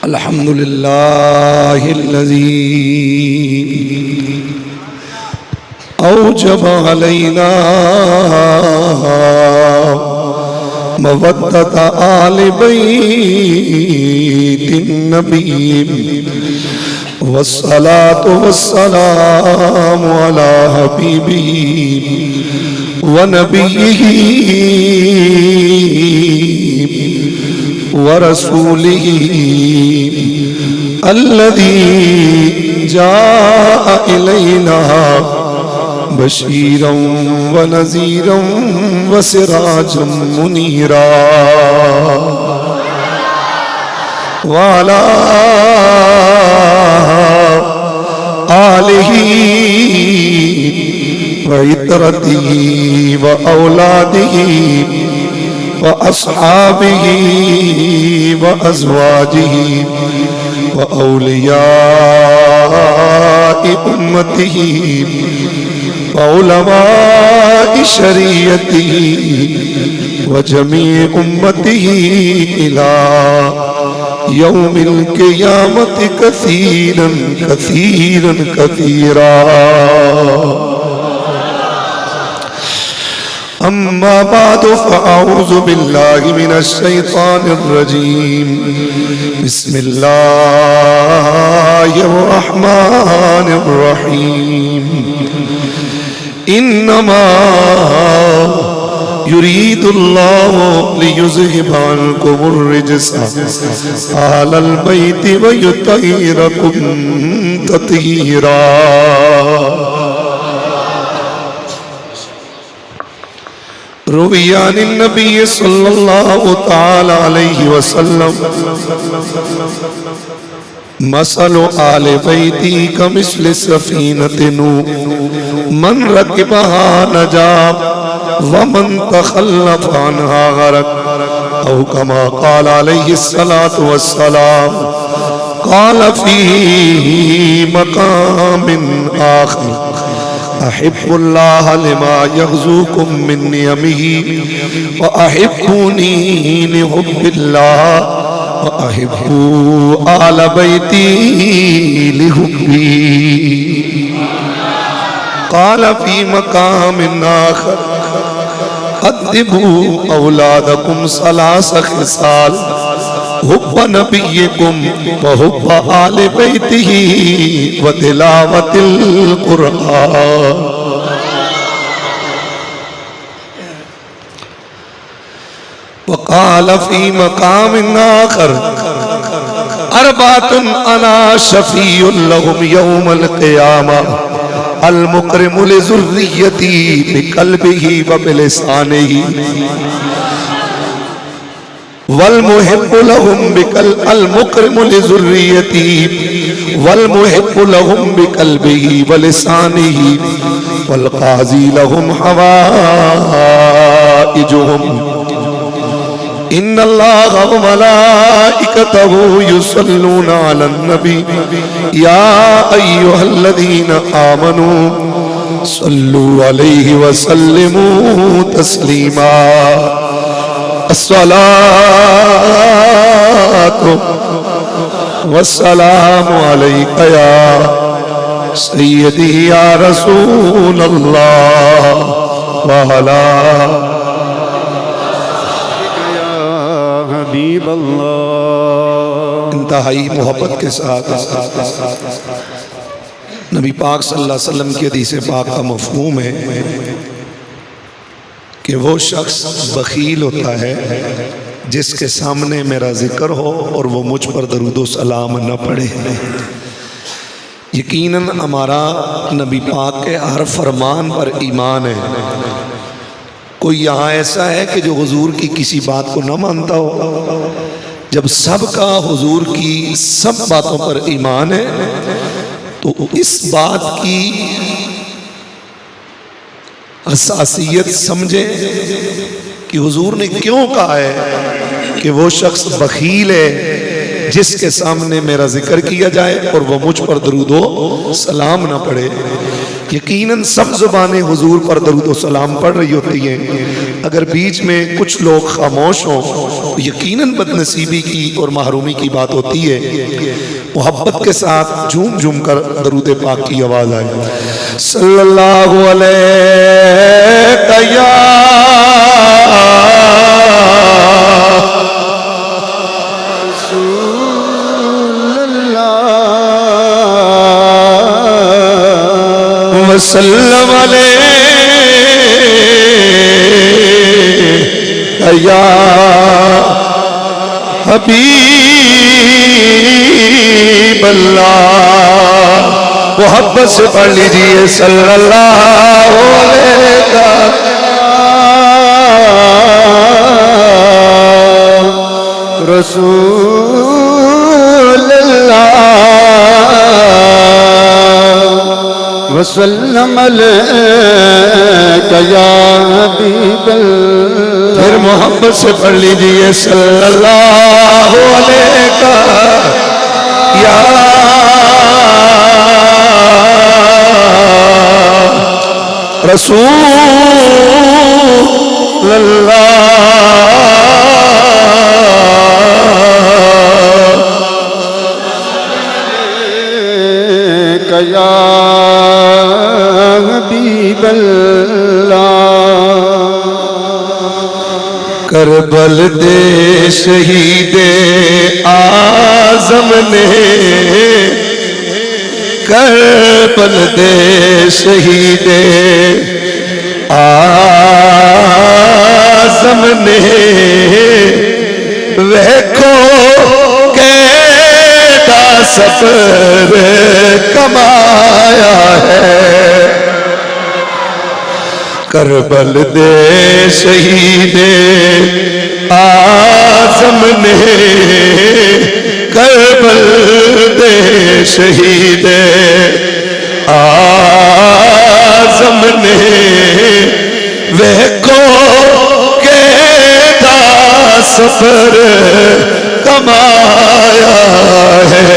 الحمد لله الذي أوجب علينا مودة آل بيت النبي والصلاة والسلام على حبيبه ونبيه ورسوله الذي جاء إلينا بشيرا ونذيرا وسراجا منيرا وعلى آله وعترته وأولاده وأصحابه وأزواجه وأولياء أمته وعلماء شريعته وجميع أمته إلى يوم القيامة كثيرا كثيرا كثيرا. أما بعد فأعوذ بالله من الشيطان الرجيم. بسم الله الرحمن الرحيم. إنما يريد الله ليذهب عنكم الرجس أهل البيت ويطهركم تطهيرا. روي عن النبي صلى الله تعالى عليه وسلم مثل آل بيتي كمثل سفينة نوح من ركبها نجا ومن تخلف عنها غرق أو كما قال عليه الصلاة والسلام. قال في مقام آخر أحب الله لما يغزوكم من نعمه وأحبوني لحب الله وأحبوا آل بيتي لحبي. قال في مقام آخر أدبوا أولادكم ثلاث خصال حب نبيكم وحب آل بيته وتلاوة القرآن. وقال في مقام آخر أربعة أنا شفيع لهم يوم القيامة المكرم لذريتي بقلبه وبلسانه والمحب لهم المكرم لذريته والمحب لهم بقلبه ولسانه والقاضي لهم حوائجهم. إن الله وملائكته يصلون على النبي يا أيها الذين آمنوا صلوا عليه وسلموا تسليما. الصلاة والسلام عليك يا سيدي يا رسول الله وعلى حبیب اللہ. انتہائی محبت کے ساتھ نبی پاک صلی اللہ علیہ وسلم کی حدیث پاک کا مفہوم ہے کہ وہ شخص بخیل ہوتا ہے جس کے سامنے میرا ذکر ہو اور وہ مجھ پر درود و سلام نہ پڑھے. یقیناً ہمارا نبی پاک کے ہر فرمان پر ایمان ہے. کوئی یہاں ایسا ہے کہ جو حضور کی کسی بات کو نہ مانتا ہو؟ جب سب کا حضور کی سب باتوں پر ایمان ہے تو اس بات کی حساسیت سمجھیں کہ حضور نے کیوں کہا ہے کہ وہ شخص بخیل ہے جس کے سامنے میرا ذکر کیا جائے اور وہ مجھ پر درود و سلام نہ پڑھے. یقیناً سب زبانیں حضور پر درود و سلام پڑھ رہی ہوتی ہیں، اگر بیچ میں کچھ لوگ خاموش ہوں تو یقیناً بدنصیبی کی اور محرومی کی بات ہوتی ہے۔ محبت کے ساتھ جھوم جھوم کر درود پاک کی آواز آئے، صلی اللہ علیہ یا وسلم علیہ یا حبیب اللہ، محبت سے پڑھ لیجئے صلی اللہ علیہ رسول اللہ وسلم علیک یا حبیب اللہ، پھر محبت سے پڑھ لیجئے صلی اللہ علیہ یا رسول اللہ یا حبیب اللہ، کربل دے شہید اعظم نے، کربل دے شہید اعظم نے، ویکھو کیڑا صبر کمایا ہے، کربل دے شہید اعظم نے، کربل دے شہید اعظم نے، ویکھو کیڑا صبر کمایا ہے،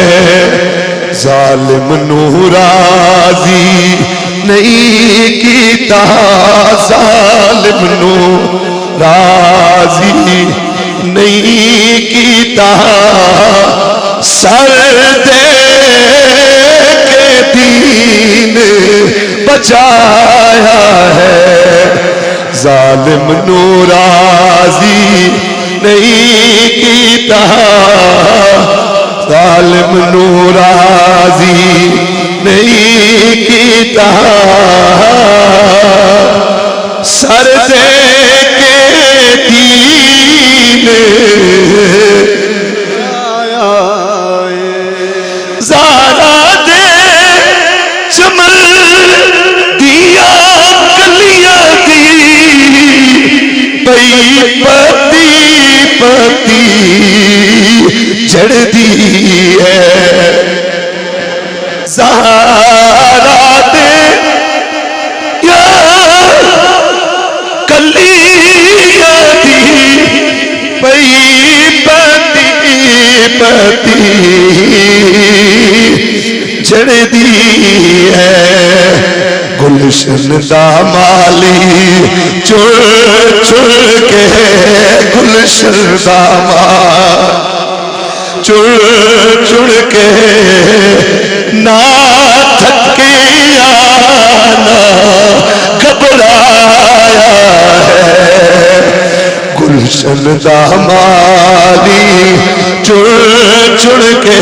ظالم نو راضی نہیں کیتا، ظالم نو راضی نہیں کیتا، سر دے کے دین بچایا ہے، ظالم نو راضی نہیں کیتا، ظالم نو راضی نہیں کیتا، سر دے کے دین زارا دے چمن دیا کلیاں دی پئی پتی پتی جڑ دی ہے، زہرا دے یا کلیاں دی پئی پتی پتی جڑ دی ہے، گلشن دا مالی چڑ چڑ کے، گلشن دا مالی چڑ چڑ کے نہ تھکیا نہ گھبرایا ہے، گلشن دا مالی چڑ چڑ کے،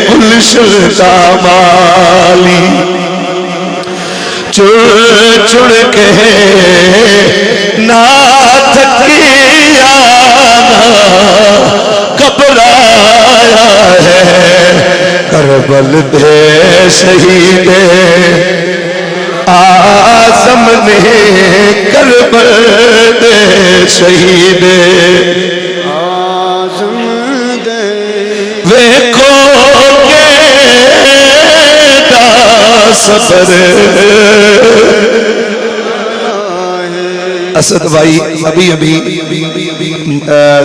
گلشن دا مالی چڑ چڑ کے نہ تھکیا نہ گھبرایا ہے، کربل دے شہید اعظم نے، کربل دے شہید اعظم دے، ویکھو کیڑا صبر اسد بھائی ابھی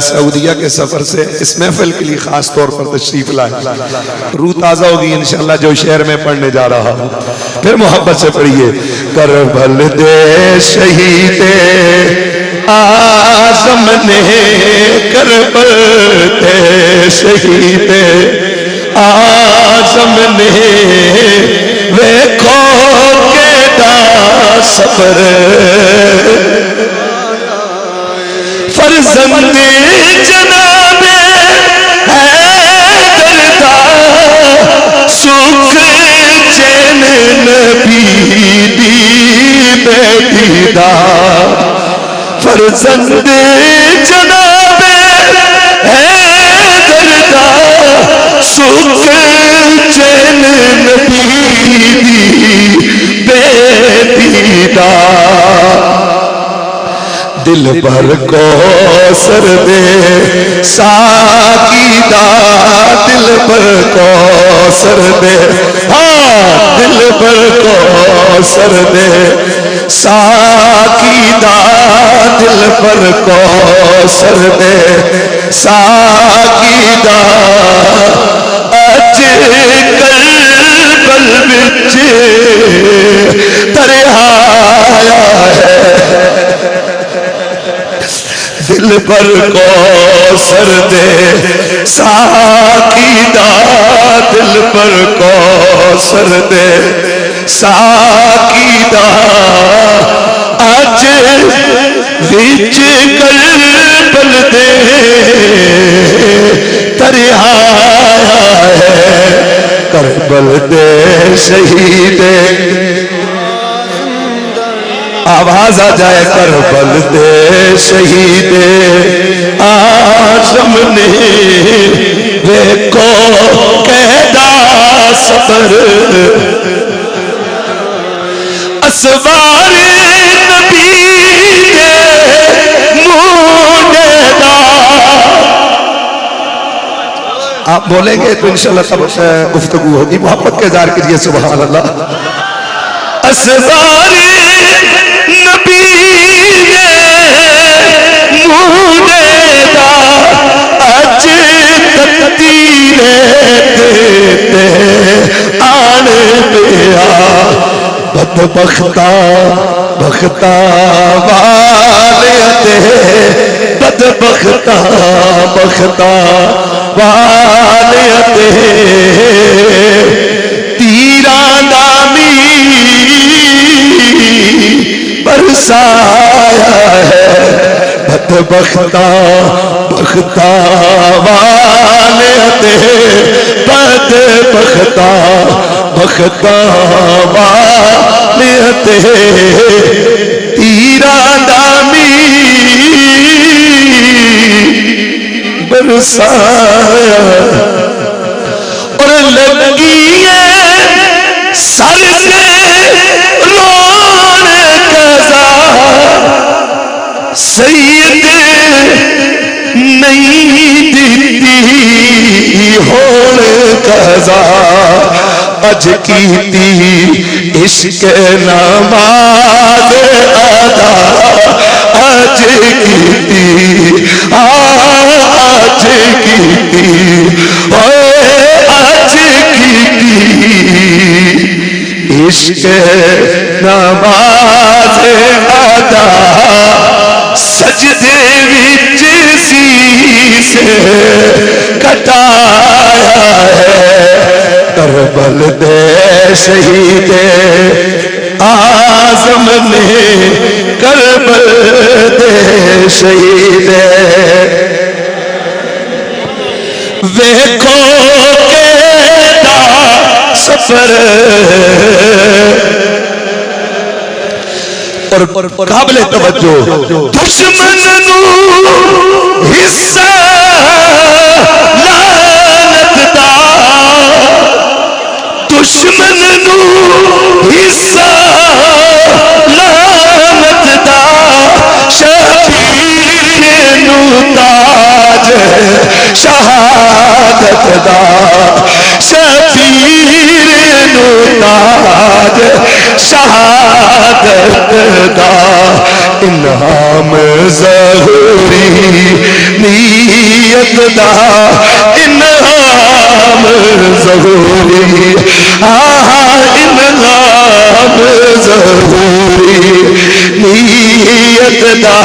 سعودیہ کے سفر سے اس محفل کے لیے خاص طور پر تشریف لائے. روح تازہ ہوگی انشاءاللہ جو شعر میں پڑھنے جا رہا ہوں. پھر محبت سے پڑھیے. کربل دے شہید اعظم نے کربل دے شہید اعظم نے ویکھو کیڑا صبر فرزند جناب حیدر دا سکھ چین نبی دی بیٹی دا فرزند جناب حیدر دا سکھ چین نبی دی بیٹی دا دل پر کوثر دے ساقی دا دل پر کوثر دے دل پر کوثر دے ساقی دا دل پر کوثر دے ساقی دا اج کربل وچ ترہایا ہے دل پر کوثر دے ساقی دا دل پر کوثر دے ساقی دا اج وچ کربل دے ترہایا ہے کربل دے شہید آواز آ جائے کربل دے شہید اعظم نے ویکھو کیڑا صبر اسوار نبی دے موڈے دا. آپ بولیں گے تو انشاءاللہ تب گفتگو ہوگی. محبت کے اظہار کیجئے سبحان اللہ. اسوار نبی دے موڈے دا اج تقدیر تے آن پیا بدبختہ بختہ والے تے بدبختہ بختہ والے تے تیراں دا برسایا ہے بدبختہ بختہ والے تے بدبختہ بختہ والے تے تیراں دا برسایا اور لگی سر سے رون قضا سید نہیں دیتی ہون قضا اج کیتی عشق نماز ادا اج کیتی اج کیتی اج کیتی عشق نماز ادا سجدے وچ سیس کٹایا ہے کربل دے شہید اعظم نے کربل دے شہید ویکھو کیڑا سفر اور قابل توجہ دشمن نو حصہ لعنت دا دشمن نو حصہ لعنت دا شبیر نو تاج شہادت دا شبیر نو تاج تاج شہادت دا انعام ظہوری نیت دا انعام ظہوری انعام ظہوری نیت دا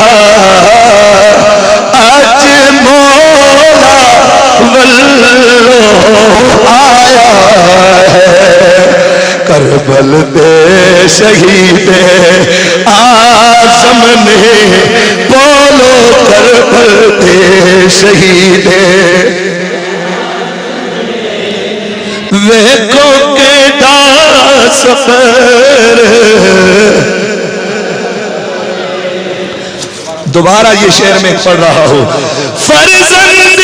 اج مولا واللو آیا ہے کربل دے شہید اعظم نے بولو کربل دے شہید ویکھو کیڑا سفر دوبارہ یہ شعر میں پڑھ رہا ہوں فرزند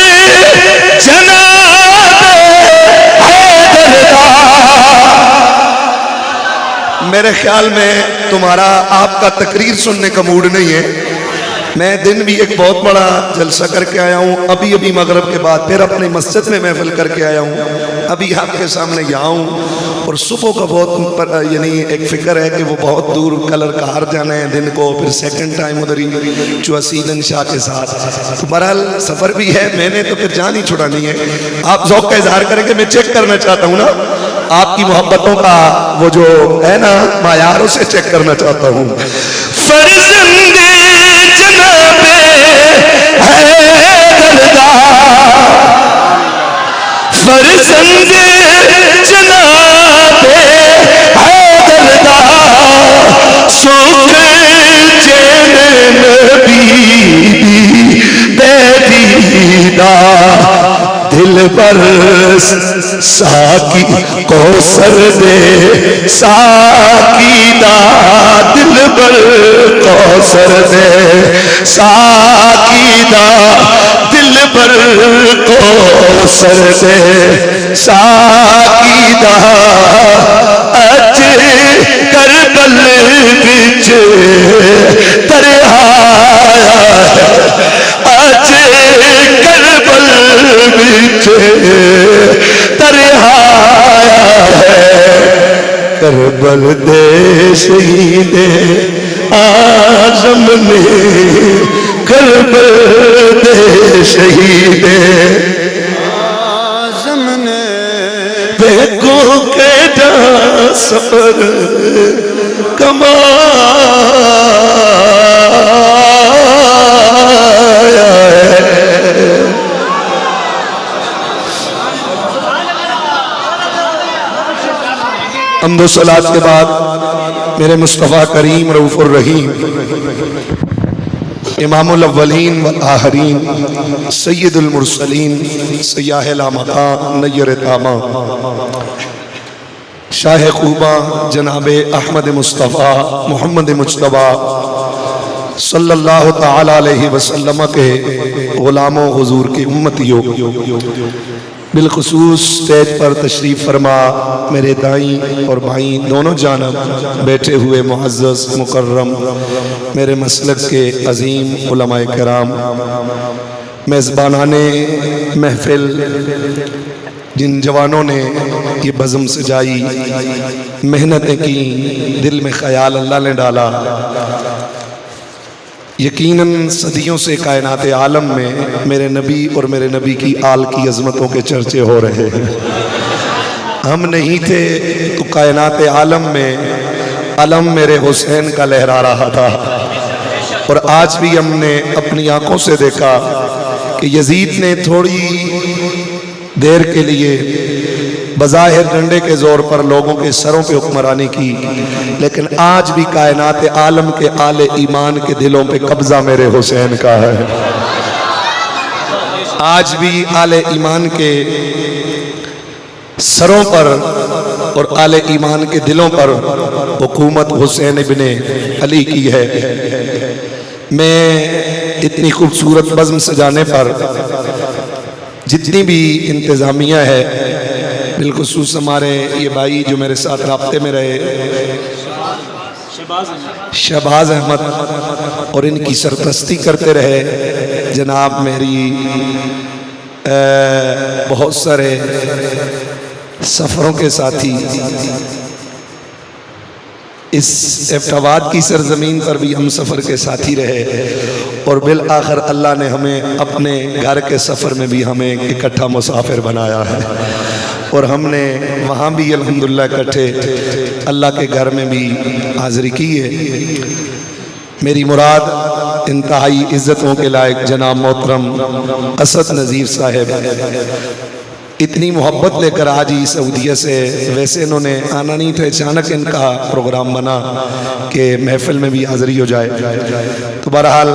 جناب حیدر دا میرے خیال میں تمہارا آپ کا تقریر سننے کا موڈ نہیں ہے میں دن بھی ایک بہت بڑا جلسہ کر کے آیا ہوں ابھی مغرب کے بعد پھر اپنی مسجد میں محفل کر کے آیا ہوں ابھی آپ کے سامنے یہاں ہوں اور صبح کا بہت یعنی ایک فکر ہے کہ وہ بہت دور کلر کار جانا ہے دن کو پھر سیکنڈ ٹائم ادھر ہی چوسیدن شاہ کے ساتھ تو بہرحال سفر بھی ہے میں نے تو پھر جان ہی چھڑانی ہے آپ ذوق کا اظہار کریں کہ میں چیک کرنا چاہتا ہوں نا آپ کی محبتوں کا وہ جو ہے نا معیار اسے چیک کرنا چاہتا ہوں فرزند جناب حیدر دا فرزند جناب حیدر دا سوکھ چین نبی بیدی دا دل پر ساکی کوثر دے ساکی دا دل پر کوثر دے ساکی دا دل پر کوثر دے ساکی دا اج کربل وچ ترہایا اج کربل وچ ترہایا ہے کربل دے شہید اعظم نے کربل دے شہید اعظم نے دیکھو کیڑا سفر کمایا ہے حمد و صلات کے بعد میرے مصطفیٰ کریم رؤوف الرحیم امام الاولین والآخرین سید المرسلین سیاہ لامکان نیر تاما شاہ خوبہ جناب احمد مصطفیٰ محمد مجتبیٰ صلی اللہ تعالی علیہ وسلم کے غلاموں حضور کی امتیوں بالخصوص سٹیج پر تشریف فرما میرے دائیں اور بائیں دونوں جانب بیٹھے ہوئے معزز مکرم میرے مسلک کے عظیم علماء کرام میزبانان محفل جن جوانوں نے یہ بزم سجائی محنتیں کی دل میں خیال اللہ نے ڈالا یقیناً صدیوں سے کائنات عالم میں میرے نبی اور میرے نبی کی آل کی عظمتوں کے چرچے ہو رہے ہیں ہم نہیں تھے تو کائنات عالم میں علم میرے حسین کا لہرا رہا تھا اور آج بھی ہم نے اپنی آنکھوں سے دیکھا کہ یزید نے تھوڑی دیر کے لیے بظاہر ڈنڈے کے زور پر لوگوں کے سروں پہ حکمرانی کی لیکن آج بھی کائنات عالم کے آل ایمان کے دلوں پہ قبضہ میرے حسین کا ہے آج بھی آل ایمان کے سروں پر اور آل ایمان کے دلوں پر حکومت حسین ابن علی کی ہے میں اتنی خوبصورت بزم سجانے پر جتنی بھی انتظامیہ ہے بالخصوص ہمارے یہ بھائی جو میرے ساتھ رابطے میں رہے شہباز احمد اور ان کی سرپرستی کرتے رہے جناب میری بہت سارے سفروں کے ساتھی اس ایبٹ کی سرزمین پر بھی ہم سفر کے ساتھی رہے، اور بالآخر اللہ نے ہمیں اپنے گھر کے سفر میں بھی ہمیں اکٹھا مسافر بنایا ہے، اور ہم نے وہاں بھی الحمدللہ اکٹھے اللہ کے گھر میں بھی حاضری کی ہے۔ میری مراد انتہائی عزتوں کے لائق جناب محترم اسد نذیر صاحب اتنی محبت لے کر آج ہی سعودیہ سے، ویسے انہوں نے آنا نہیں تھا، اچانک ان کا پروگرام بنا کہ محفل میں بھی حاضری ہو جائے، تو بہرحال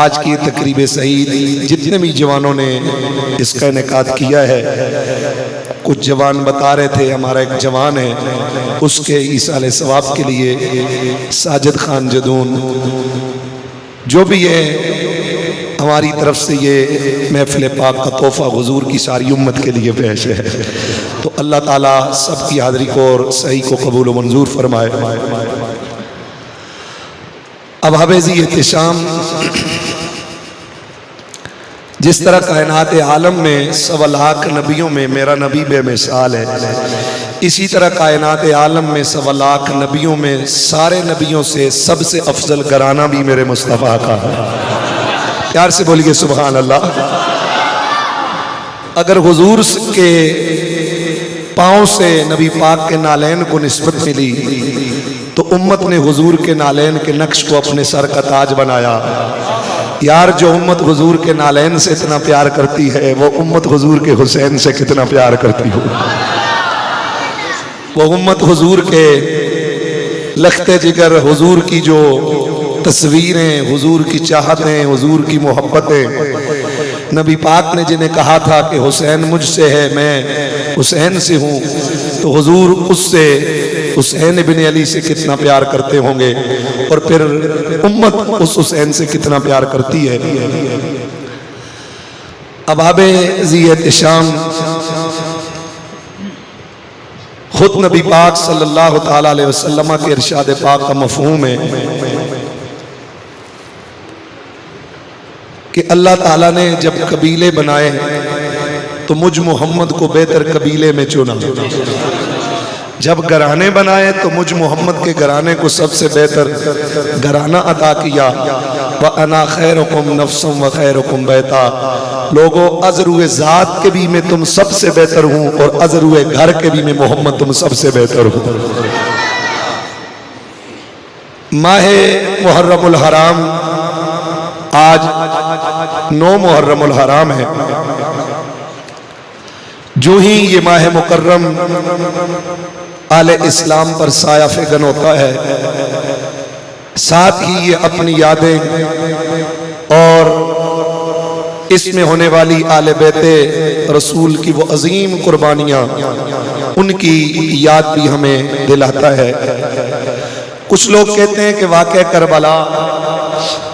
آج کی تقریب سعید جتنے بھی جوانوں نے اس کا انعقاد کیا ہے، کچھ جوان بتا رہے تھے، ہمارا ایک جوان ہے اس کے ایصال ثواب کے لیے ساجد خان جدون، جو بھی ہے ہماری طرف سے یہ محفل پاک کا تحفہ حضور کی ساری امت کے لیے پیش ہے، تو اللہ تعالیٰ سب کی حاضری کو اور صحیح کو قبول و منظور فرمائے۔ اب حبیزی احتشام، جس طرح کائنات عالم میں 1.25 لاکھ نبیوں میں میرا نبی بے مثال ہے، اسی طرح کائنات عالم میں 1.25 لاکھ نبیوں میں سارے نبیوں سے سب سے افضل گھرانہ بھی میرے مصطفیٰ کا ہے۔ پیار سے بولیے سبحان اللہ۔ اگر حضور کے پاؤں سے نبی پاک کے نالین کو نسبت ملی تو امت نے حضور کے نالین کے نقش کو اپنے سر کا تاج بنایا۔ یار جو امت حضور کے نالین سے اتنا پیار کرتی ہے، وہ امت حضور کے حسین سے کتنا پیار کرتی ہو۔ وہ امت حضور کے لخت جگر، حضور کی جو تصویریں، حضور کی چاہتیں، حضور کی محبتیں، نبی پاک نے جنہیں کہا تھا کہ حسین مجھ سے ہے، میں حسین سے ہوں، تو حضور اس سے، حسین ابن علی سے کتنا پیار کرتے ہوں گے، اور پھر امت اس حسین سے کتنا پیار کرتی ہے۔ اباب ذی احتشام، خود نبی پاک صلی اللہ تعالیٰ علیہ وسلم کے ارشاد پاک کا مفہوم ہے کہ اللہ تعالیٰ نے جب قبیلے بنائے تو مجھ محمد کو بہتر قبیلے میں چنا، جب گھرانے بنائے تو مجھ محمد کے گھرانے کو سب سے بہتر گھرانہ عطا کیا۔ وَأَنَا خَيْرُكُمْ نَفْسًا وَخَيْرُكُمْ بَيْتًا، لوگوں ازروئے ذات کے بھی میں تم سب سے بہتر ہوں، اور ازروئے گھر کے بھی میں محمد تم سب سے بہتر ہوں۔ ماہ محرم الحرام، آج 9 محرم الحرام ہے، جو ہی یہ ماہ مکرم آل اسلام پر سایہ فگن ہوتا ہے، ساتھ ہی یہ اپنی یادیں اور اس میں ہونے والی آل بیت رسول کی وہ عظیم قربانیاں، ان کی یاد بھی ہمیں دلاتا ہے۔ کچھ لوگ کہتے ہیں کہ واقعہ کربلا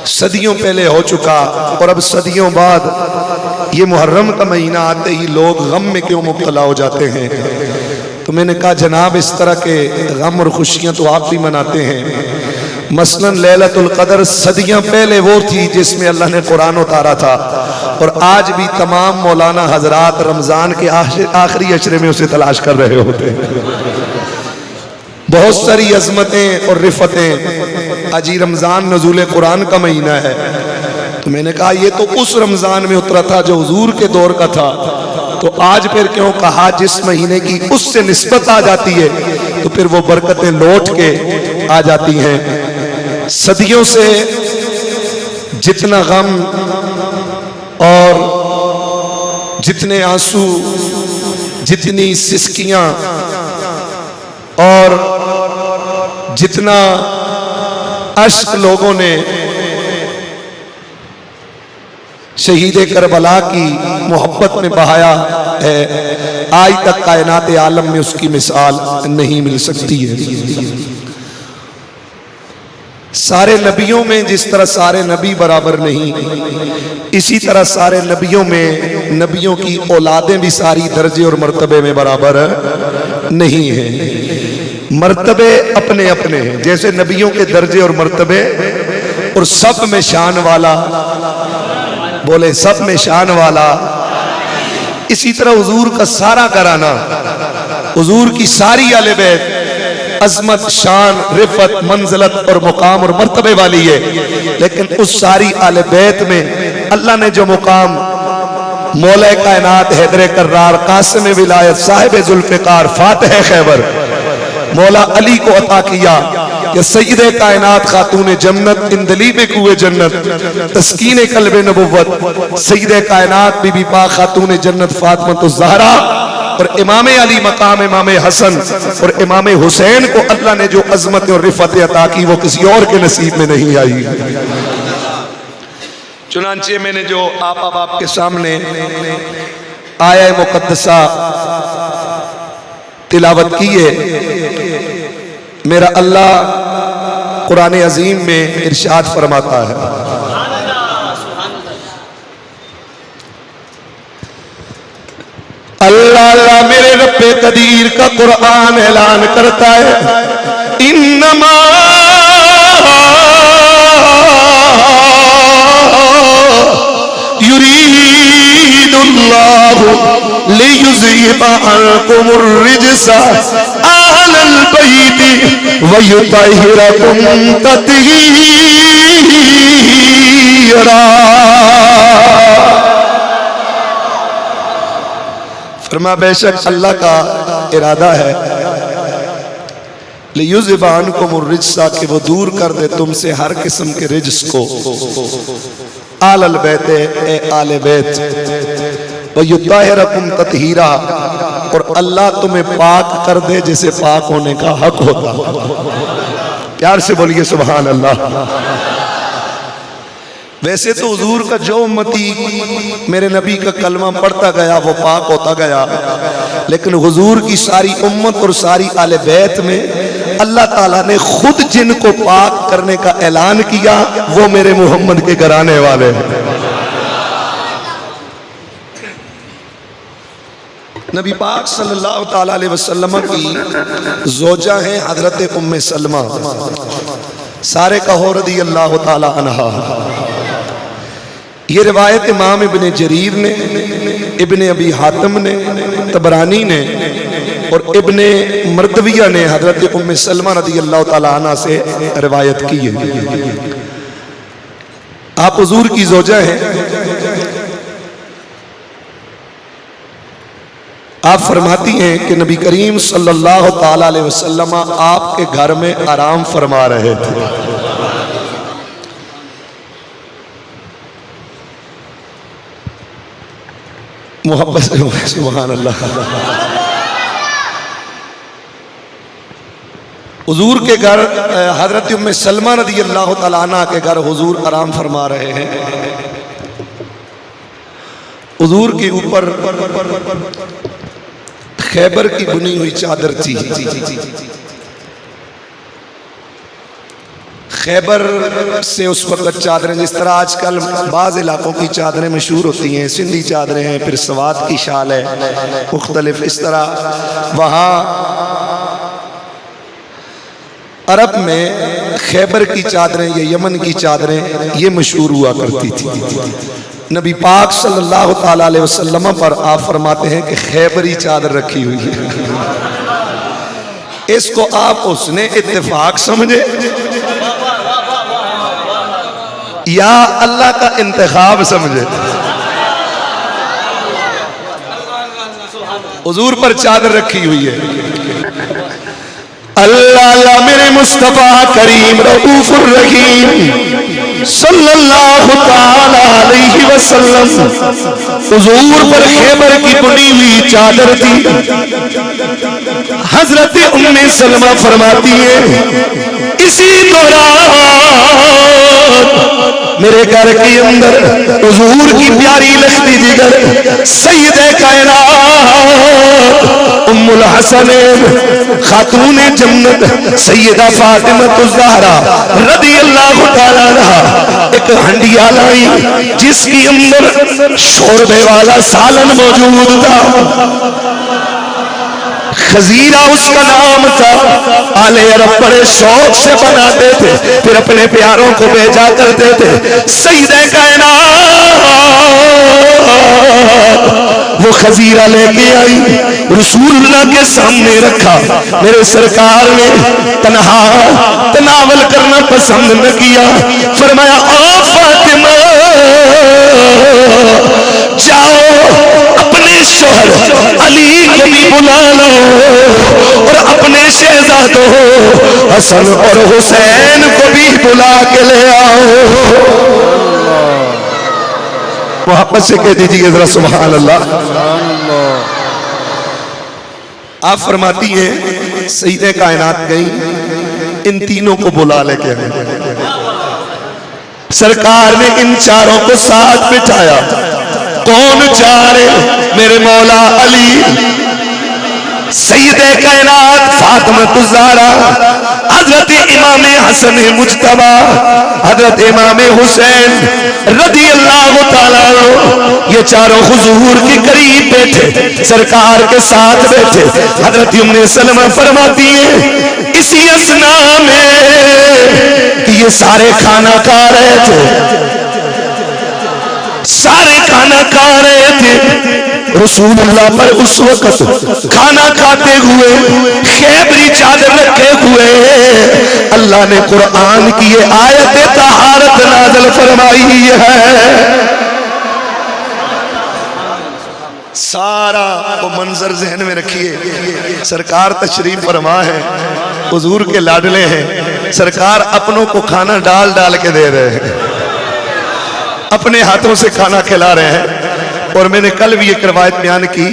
صدیوں پہلے ہو چکا، اور اب صدیوں بعد یہ محرم کا مہینہ آتے ہی لوگ غم میں کیوں مبتلا ہو جاتے ہیں؟ تو میں نے کہا جناب اس طرح کے غم اور خوشیاں تو آپ بھی مناتے ہیں، مثلا لیلۃ القدر صدیاں پہلے وہ تھی جس میں اللہ نے قرآن اتارا تھا، اور آج بھی تمام مولانا حضرات رمضان کے آخری عشرے میں اسے تلاش کر رہے ہوتے ہیں۔ بہت ساری عظمتیں اور رفتیں، اجی رمضان نزول قرآن کا مہینہ ہے، تو میں نے کہا یہ تو اس رمضان میں اترا تھا جو حضور کے دور کا تھا، تو آج پھر کیوں کہا جس مہینے کی اس سے نسبت آ جاتی ہے تو پھر وہ برکتیں لوٹ کے آ جاتی ہیں۔ صدیوں سے جتنا غم اور جتنے آنسو، جتنی سسکیاں اور جتنا اشک لوگوں نے شہید کربلا کی محبت میں بہایا ہے، آج تک کائنات عالم میں اس کی مثال نہیں مل سکتی ہے۔ سارے نبیوں میں جس طرح سارے نبی برابر نہیں، اسی طرح سارے نبیوں میں نبیوں کی اولادیں بھی ساری درجے اور مرتبے میں برابر نہیں ہیں۔ مرتبے اپنے اپنے ہیں، جیسے نبیوں کے درجے اور مرتبے، اور سب میں شان والا، بولے سب میں شان والا، اسی طرح حضور کا سارا گھرانہ، حضور کی ساری آل بیت عظمت، شان، رفت، منزلت اور مقام اور مرتبے والی ہے، لیکن اس ساری آل بیت میں اللہ نے جو مقام مولا کائنات حیدر کرار، قاسم ولایت، صاحب ذوالفقار، فاتح خیبر مولا علی کو عطا کیا کہ سید کائنات خاتون جنت، اندلیب کوئے جنت، تسکین قلب نبوت، سید کائنات بی بی پاک خاتون جنت فاطمہ الزہرا اور امام علی مقام امام حسن اور امام حسین کو اللہ نے جو عظمت اور رفعت عطا کی وہ کسی اور کے نصیب میں نہیں آئی۔ چنانچہ میں نے جو آپ کے سامنے آیہ مقدسہ تلاوت کی ہے، میرا اللہ قرآن عظیم میں ارشاد فرماتا ہے، اللہ میرے رب قدیر کا قرآن اعلان کرتا ہے، انما یرید اللہ لیذہب عنکم الرجس اہل البیت ویطہرکم تطہیرا۔ فرما بے شک اللہ کا ارادہ ہے لیذہب عنکم الرجس کہ وہ دور کر دے تم سے ہر قسم کے رجس کو، آل البیت اے آل بیت، وَيُطَّهِرَكُمْ تَطْهِيرًا اور اللہ تمہیں پاک کر دے جسے پاک ہونے کا حق ہوتا۔ پیار سے بولیے سبحان اللہ۔ ویسے تو حضور کا جو امتی میرے نبی کا کلمہ پڑھتا گیا وہ پاک ہوتا گیا، لیکن حضور کی ساری امت اور ساری آل بیت میں اللہ تعالیٰ نے خود جن کو پاک کرنے کا اعلان کیا وہ میرے محمد کے گھرانے والے ہیں۔ نبی پاک صلی اللہ تعالیٰ علیہ وسلم کی زوجہ ہیں حضرت ام سلمہ، سارے کہو رضی اللہ تعالیٰ عنہا۔ یہ روایت امام ابن جریر نے، ابن ابی حاتم نے، طبرانی نے اور ابن مردویہ نے حضرت ام سلمہ رضی اللہ تعالیٰ عنہ سے روایت کی ہے۔ آپ حضور کی زوجہ ہیں، آپ فرماتی ہیں کہ نبی کریم صلی اللہ تعالیٰ علیہ وسلم آپ کے گھر میں آرام فرما رہے تھے۔ محبت سے سبحان اللہ۔ حضور کے گھر حضرت ام سلمہ رضی اللہ تعالیٰ عنہ کے گھر حضور آرام فرما رہے ہیں۔ حضور کے اوپر خیبر کی بنی ہوئی چادر تھی۔ خیبر سے اس وقت چادریں، جس طرح آج کل بعض علاقوں کی چادریں مشہور ہوتی ہیں، سندھی چادریں ہیں، پھر سوات کی شال ہے، مختلف اس طرح وہاں عرب میں خیبر کی چادریں یا یمن کی چادریں یہ مشہور ہوا کرتی تھی۔ نبی پاک صلی اللہ تعالیٰ علیہ وسلم پر آپ فرماتے ہیں کہ خیبری چادر رکھی ہوئی ہے، اس کو آپ اس نے اتفاق سمجھے یا اللہ کا انتخاب سمجھے؟ حضور پر چادر رکھی ہوئی ہے۔ اللہ میرے مصطفیٰ کریم رؤوف الرحیم صلی اللہ تعالی علیہ وسلم، حضور پر خیبر کی بنی ہوئی چادر تھی۔ حضرت ام سلمہ فرماتی ہے اسی دوران میرے گھر کے اندر حضور کی پیاری لگتی جگر سید کائنات ام الحسنین خاتون جنت سیدہ فاطمہ الزہرا رضی اللہ تعالیٰ عنہا ایک ہنڈیا لائی جس کی اندر شوربے والا سالن موجود تھا، خزیرہ اس کا نام تھا۔ آل عرب بڑے شوق سے بناتے تھے، پھر اپنے پیاروں کو بھیجا کرتے تھے۔ سیدہ کائنات وہ خزیرہ لے کے آئی، رسول اللہ کے سامنے رکھا، میرے سرکار نے تنہا تناول کرنا پسند نہ کیا، فرمایا او فاطمہ جاؤ اپنے شوہر علی کو بھی بلا لو اور اپنے شہزادوں حسن اور حسین کو بھی بلا کے لے آؤ۔ محبت سے کہہ دیجیے ذرا سبحان اللہ۔ آپ فرماتی ہیں سیدہ کائنات گئی، ان تینوں کو بلا لے کے آئے، سرکار نے ان چاروں کو ساتھ بٹھایا۔ کون چار؟ میرے مولا علی، سیدہ کائنات فاطمہ الزہرا، حضرت امام حسن مجتبی، حضرت امام حسین رضی اللہ تعالیٰ عنہ، یہ چاروں حضور کے قریب بیٹھے، سرکار کے ساتھ بیٹھے۔ حضرت ام سلمہ فرماتی ہیں اسی اثنا میں کہ یہ سارے کھانا کھا رہے تھے، سارے کھانا کھا رہے تھے، رسول اللہ پر اس وقت کھانا کھاتے ہوئے خیبری چادر رکھے ہوئے اللہ نے قرآن کی یہ آیت طہارت نازل فرمائی ہے۔ سارا وہ منظر ذہن میں رکھیے، سرکار تشریف فرما ہے، حضور کے لاڈلے ہیں، سرکار اپنوں کو کھانا ڈال ڈال کے دے رہے ہیں، اپنے ہاتھوں سے کھانا کھلا رہے ہیں۔ اور میں نے کل بھی ایک روایت بیان کی،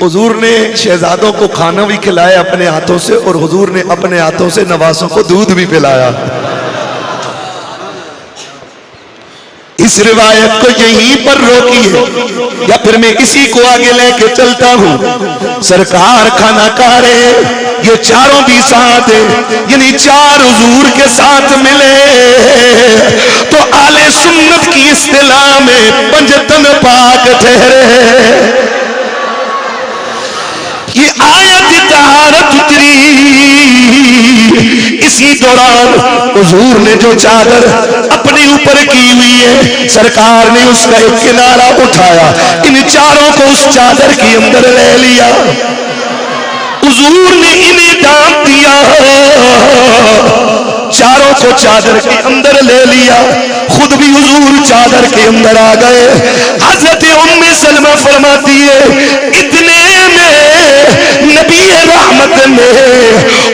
حضور نے شہزادوں کو کھانا بھی کھلایا اپنے ہاتھوں سے، اور حضور نے اپنے ہاتھوں سے نوازوں کو دودھ بھی پلایا۔ اس روایت کو یہیں پر روکیے یا پھر میں اسی کو آگے لے کے چلتا ہوں۔ سرکار کھانا کھا رہے، یہ چاروں بھی ساتھ ہیں، یعنی چار حضور کے ساتھ ملے تو آل سنت کی اصطلاح میں پنجتن پاک ٹھہرے۔ یہ آیت طہارت اتری، اسی دوران حضور نے جو چادر اپنے اوپر کی ہوئی ہے، سرکار نے اس کا ایک کنارہ اٹھایا، ان چاروں کو اس چادر کے اندر لے لیا، حضور نے انہیں ڈانپ دیا، چاروں کو چادر کے اندر لے لیا، خود بھی حضور چادر کے اندر آ گئے۔ حضرت ام سلمہ فرماتی ہے اتنے میں نبی رحمت نے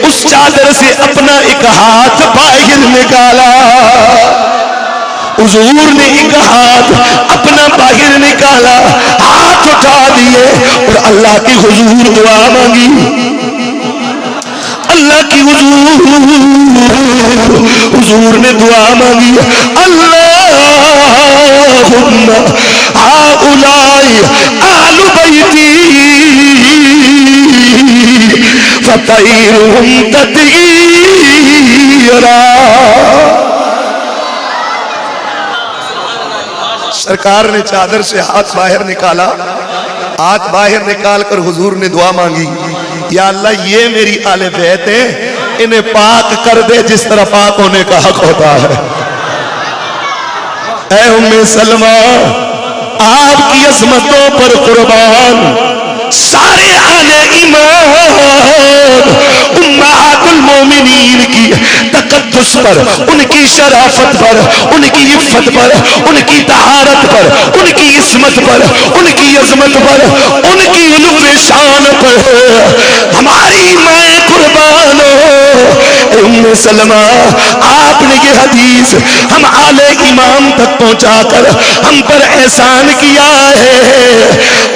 اس چادر سے اپنا ایک ہاتھ باہر نکالا، حضور نے ایک ہاتھ اپنا باہر نکالا، ہاتھ اٹھا دیے اور اللہ کی حضور دعا مانگی، اللہ کی حضور نے دعا مانگی، اللہم ہؤلاء آل بیتی فطہرہم تطہیرا۔ سرکار نے چادر سے ہاتھ باہر نکالا، ہاتھ باہر نکال کر حضور نے دعا مانگی، یا اللہ یہ میری آل بیت ہے، انہیں پاک کر دے جس طرح پاک ہونے کا حق ہوتا ہے۔ اے ام سلمہ آپ کی عظمتوں پر قربان، سارے آل ایمان امہات المومنین کی تقدس پر، ان کی شرافت پر، ان کی عفت پر، ان کی طہارت پر، ان کی عصمت پر، ان کی عظمت پر، ان کی علو شان پر ہماری مائیں قربان ہو۔ ام سلمہ آپ نے یہ حدیث ہم آل امام تک پہنچا کر ہم پر احسان کیا ہے۔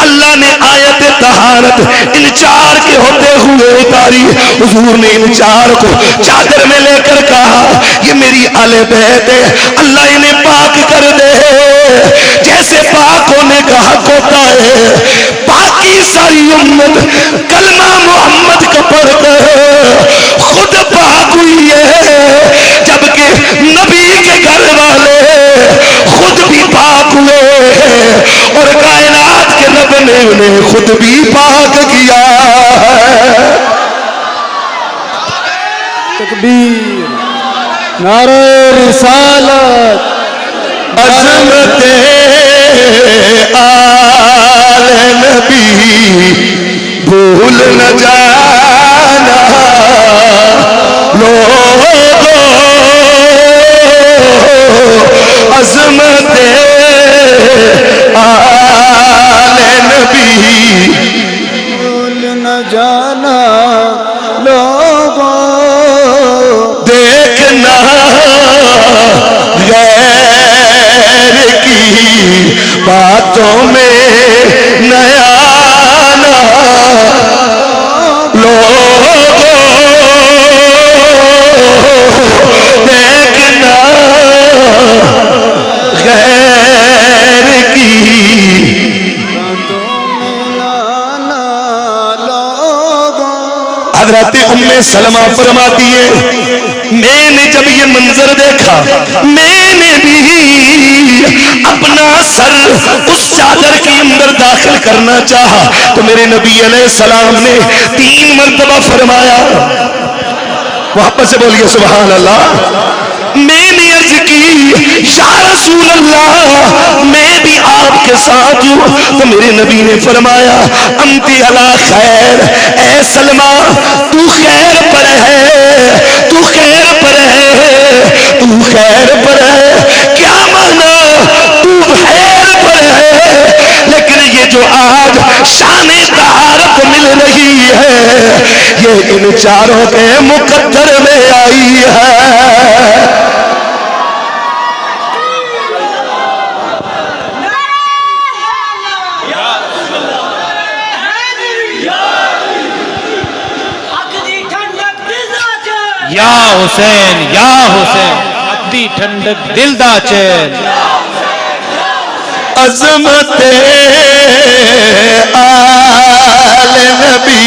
اللہ نے آیت طہارت ان چار کے ہوتے ہوئے اتاری، حضور نے ان چار کو چادر میں لے کر کہا یہ میری آل بیت ہے، اللہ انہیں پاک کر دے جیسے پاک ہونے کا حق ہوتا ہے۔ باقی ساری امت کلمہ محمد کا پڑھ کر خود پاک ہوئی ہے، جبکہ نبی کے گھر والے خود بھی پاک ہوئے اور کائنات کے رب نے انہیں خود بھی پاک کیا ہے۔ تکبیر، نعرہ رسالت، عظمت آل نبی بھول نہ جانا لوگو، عظمت آل نبی بھول نہ جانا لوگوں، دیکھنا غیر کی باتوں میں نیا آنا لوگوں، دیکھنا غیر کی باتوں میں لانا لوگوں۔ حضرت ام سلمہ فرماتی ہے میں نے جب یہ منظر دیکھا میں نے بھی اپنا سر اس چادر کے اندر داخل کرنا چاہا تو میرے نبی علیہ السلام نے 3 مرتبہ فرمایا، واپس سے بولیے سبحان اللہ، میں نے عرض کی یا رسول اللہ میں بھی آپ کے ساتھ ہوں تو میرے نبی نے فرمایا انتی علی خیر، اے سلمہ تو خیر پر ہے، تو خیر پر ہے، تو خیر پر ہے۔ کیا مانا؟ تو خیر پر ہے، لیکن یہ جو آج شان طہارت مل رہی ہے یہ ان چاروں کے مقدر میں آئی ہے۔ یا حسین یا حسین، عقدی ٹھنڈک دل دا چین، عظمت آل نبی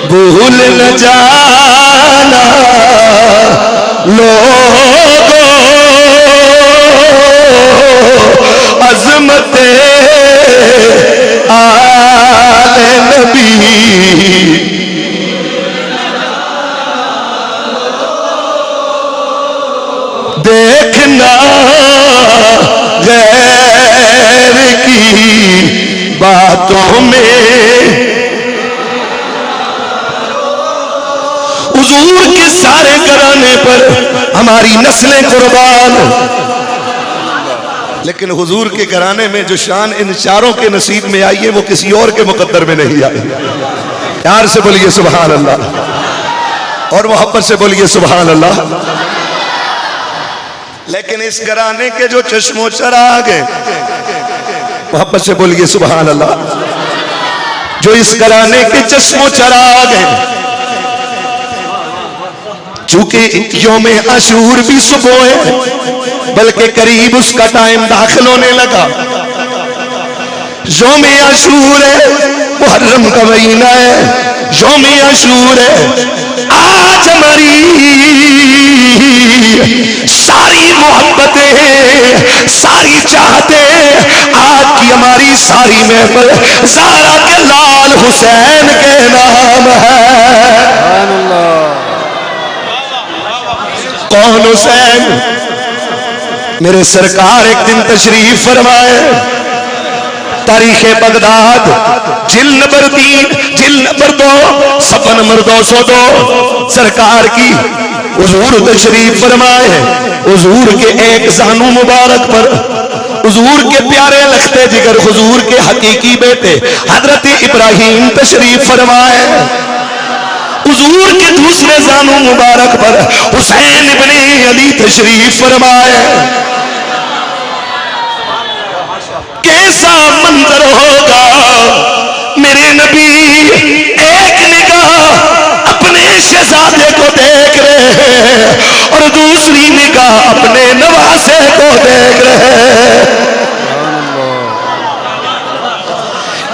بھول نہ جانا لوگوں، عظمت آل نبی دیکھنا غیر کی باتوں میں، حضور کے سارے گھرانے پر ہماری نسلیں قربان، لیکن حضور کے گھرانے میں جو شان ان چاروں کے نصیب میں آئی ہے وہ کسی اور کے مقدر میں نہیں آئی۔ پیار سے بولیے سبحان اللہ، اور محبت سے بولیے سبحان اللہ۔ لیکن اس گھرانے کے جو چشم و چراغ ہیں، محبت سے بولیے سبحان اللہ، جو اس گھرانے کے چشم و چراغ ہیں، چونکہ یوم عاشور بھی صبح ہے بلکہ قریب اس کا ٹائم داخل ہونے لگا، یوم عاشور ہے، محرم کا مہینہ ہے، یوم عاشور ہے، آج ہماری ساری محبتیں ساری چاہتیں آج کی ہماری ساری محفل زہرا کے لال حسین کے نام ہے۔ کون حسین؟ میرے سرکار ایک دن تشریف فرمائے، تاریخ بغداد جلد نمبر 3 جلد نمبر 2 صفحہ نمبر 202 سرکار کی حضور تشریف فرمائے، حضور کے ایک زانو مبارک پر حضور کے پیارے لختے جگر حضور کے حقیقی بیٹے حضرت ابراہیم تشریف فرمائے، حضور کے دوسرے زانو مبارک پر حسین ابن علی تشریف فرمائے۔ کیسا منظر ہوگا میرے نبی ایک نگاہ اپنے شہزادے کو دیکھ رہے ہیں اور دوسری نگاہ اپنے نواسے کو دیکھ رہے ہیں۔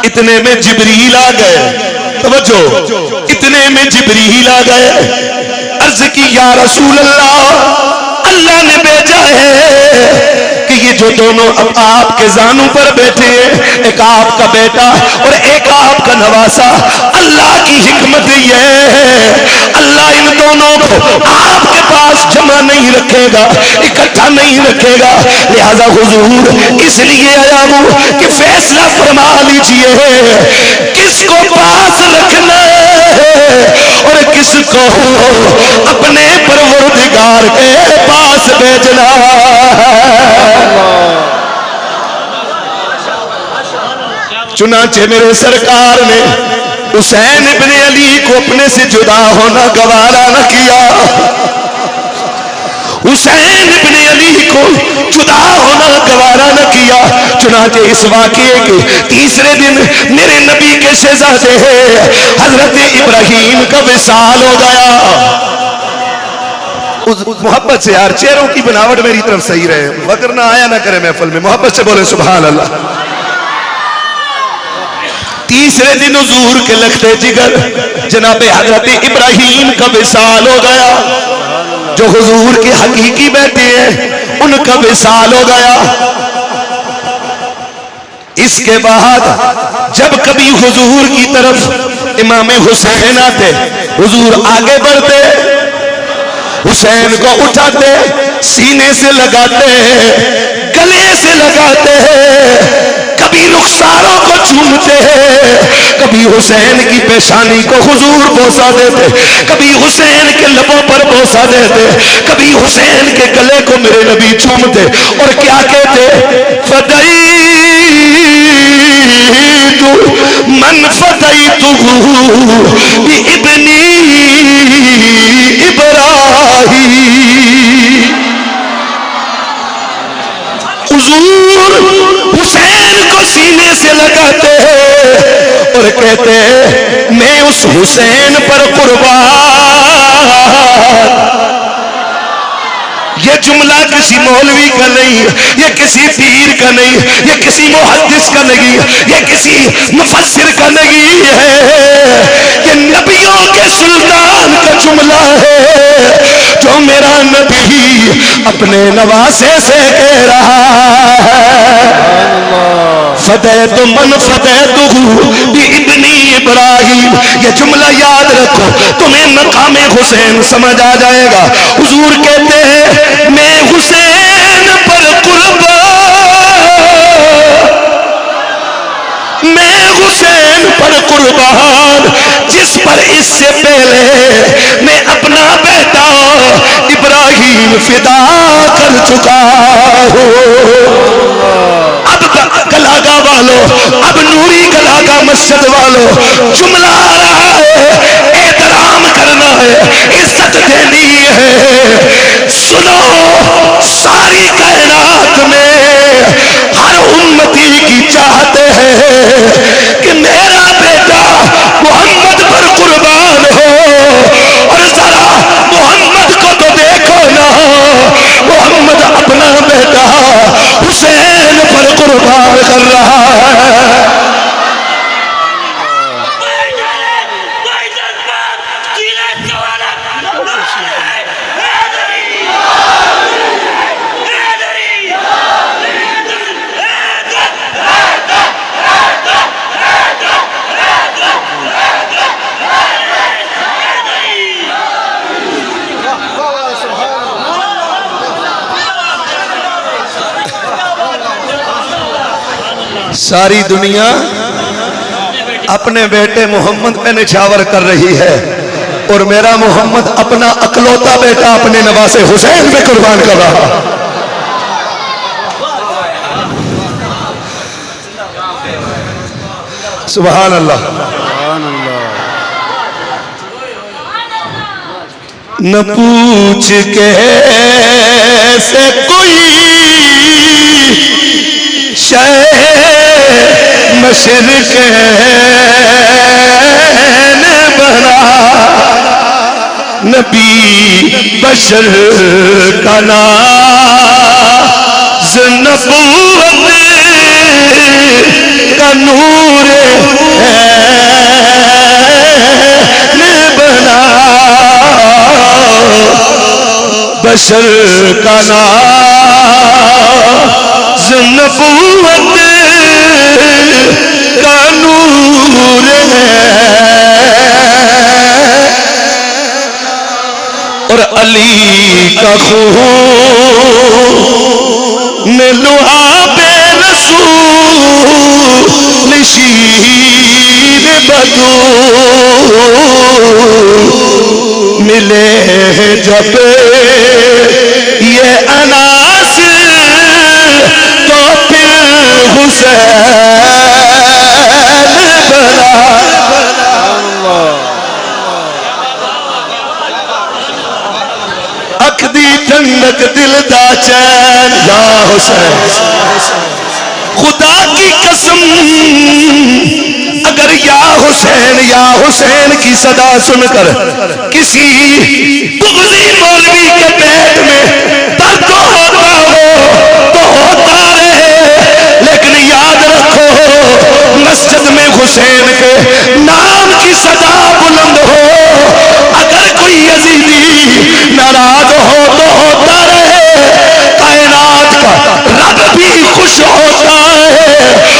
اتنے میں جبریل آ گئے، توجہ، اتنے میں جبریل آ گئے، عرض کی یا رسول اللہ، اللہ نے بھیجا ہے کہ یہ جو دونوں اب آپ کے زانوں پر بیٹھے ہیں، ایک آپ کا بیٹا اور ایک آپ کا نواسا، اللہ کی حکمت یہ ہے اللہ ان دونوں کو آپ کے پاس جمع نہیں رکھے رکھے گا، اکٹھا نہیں رکھے گا. لہذا حضور اس لیے آیا ہوں کہ فیصلہ فرما لیجئے کس کو پاس رکھنا اور کس کو اپنے پروردگار کے پاس بھیجنا. چنانچہ میرے سرکار نے حسین ابن علی کو اپنے سے جدا ہونا گوارا نہ کیا. حسین ابن علی کو جدا ہونا گوارا نہ کیا. چنانچہ اس واقعے کے تیسرے دن میرے نبی کے شہزادے حضرت ابراہیم کا وصال ہو گیا. محبت سے یار چہروں کی بناوٹ میری طرف صحیح رہے، وگرنہ آیا نہ کرے محفل میں. محبت سے بولے سبحان اللہ. تیسرے دن حضور کے لخت جگر جناب حضرت ابراہیم کا وصال ہو گیا. جو حضور کے حقیقی بیٹے ہیں ان کا وصال ہو گیا. اس کے بعد جب کبھی حضور کی طرف امام حسین آتے، حضور آگے بڑھتے، حسین کو اٹھاتے، سینے سے لگاتے، گلے سے لگاتے، کبھی رخساروں کو چومتے، کبھی حسین کی پیشانی کو حضور بوسہ دیتے، کبھی حسین کے لبوں پر بوسہ دیتے، کبھی حسین کے گلے کو میرے نبی چومتے اور کیا کہتے؟ فدیت من فدیتہ بابنی ابراہیم. حضور حسین کو سینے سے لگاتے ہیں اور کہتے ہیں میں اس حسین پر قربان. یہ جملہ کسی مولوی کا نہیں، یہ کسی پیر کا نہیں، یہ کسی محدث کا نہیں، یہ کسی مفسر کا نہیں ہے، یہ نبیوں کے سلطان کا جملہ ہے جو میرا نبی اپنے نواسے سے کہہ رہا ہے. فدیت من فدیتہ بابنی ابراہیم. یہ جملہ یاد رکھو، تمہیں مقام حسین سمجھ آ جائے گا. حضور کہتے ہیں میں حسین پر قربان، میں حسین پر قربان جس پر اس سے پہلے میں اپنا بیٹا ابراہیم فدا کر چکا ہوں. اب گلاگا والو، اب نوری گلاگا مسجد والو، جملہ آ رہا ہے، احترام کرنا ہے، عزت دینی ہے. سنو، ساری کائنات میں ہر امتی کی چاہت ہے کہ میرا بیٹا محمد پر قربان ہو. اور ذرا محمد کو تو دیکھو نا، محمد اپنا بیٹا حسین پر قربان کر رہا ہے. ساری دنیا اپنے بیٹے محمد پہ نچھاور کر رہی ہے اور میرا محمد اپنا اکلوتا بیٹا اپنے نواسے حسین پہ قربان کر رہا. سبحان اللہ. نہ پوچھ کیسے کوئی شے مشرقین بنا، نبی بشر کا ناز نبوت کا نور بنا، بشر کا ناز نبوت کا نور ہے. اور علی کا خون لوہا بے رسول شیر بدو ملے جب یہ اناس تو پھر حسین بنا اکھ دی ٹھنڈک دل دا چین یا حسین خدا کی قسم اگر یا حسین کی صدا سن کر کسی بغضی مولوی کے پیٹ میں درد ہوتا ہو تو ہوتا رہے، لیکن یاد رکھو مسجد میں حسین کے نام کی صدا بلند ہو، اگر کوئی یزیدی ناراض ہو تو ہوتا رہے، کائنات کا رب بھی خوش ہوتا ہے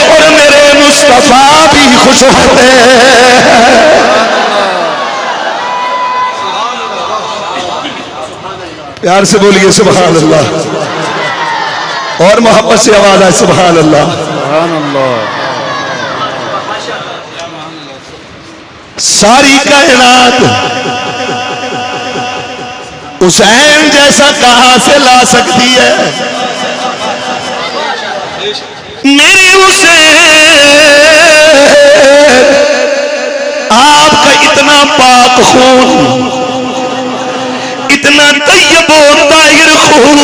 اور میرے مصطفیٰ بھی خوش ہوتے ہیں۔ پیار سے بولیے سبحان اللہ، اور محبت سے آواز آئے سبحان اللہ۔ سبحان اللہ۔ ساری کائنات حسین جیسا کہاں سے لا سکتی ہے؟ میرے حسین آپ کا اتنا پاک خون، اتنا طیب و طاہر خون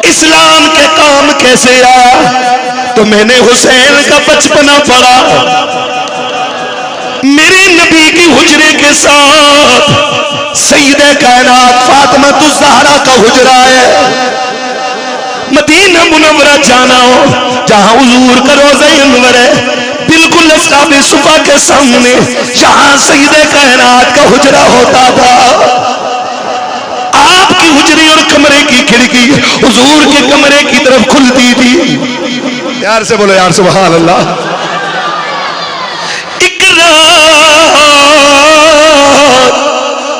اسلام کے کام کیسے آیا؟ تو میں نے حسین کا بچپنا پڑھا، میرے نبی کی حجرے کے ساتھ سیدہ کائنات فاطمہ الزہرا کا حجرہ ہے، مدینہ منورہ جانا ہو جہاں حضور کا روضہ انور ہے، بالکل اصحاب صفا کے سامنے جہاں سیدہ کائنات کا حجرہ ہوتا تھا، آپ کی حجرے اور کمرے کی کھڑکی حضور کے کمرے کی طرف کھلتی تھی۔ یار سے بولو یار سبحان اللہ۔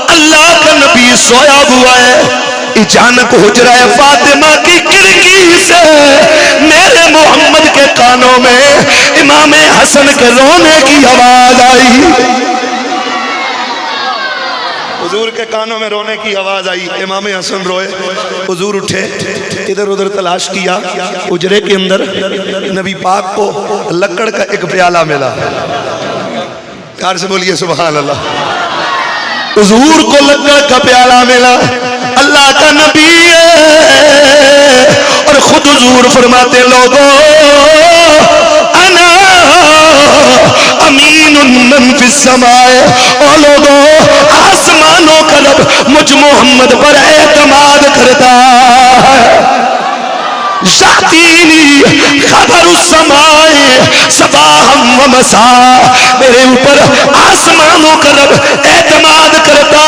اللہ کا نبی سویا ہوا ہے، اچانک حجرہ فاطمہ کی کھڑکی سے میرے محمد کے کانوں میں امام حسن کے رونے کی آواز آئی، حضور کے کانوں میں رونے کی آواز آئی، امام حسن روئے، حضور اٹھے، ادھر ادھر تلاش کیا، حجرے کے اندر نبی پاک کو لکڑ کا ایک پیالہ ملا، پیار سے بولیے سبحان اللہ، حضور کو لکڑ کا پیالہ ملا، اللہ کا نبی ہے اور خود حضور فرماتے لوگوں انا امین من فی السماء، او لوگوں آسمانوں کا رب مجھ محمد پر اعتماد کرتا ہے، یاتینی خبر السماء صباحا و مساء، میرے اوپر آسمانوں کا رب اعتماد کرتا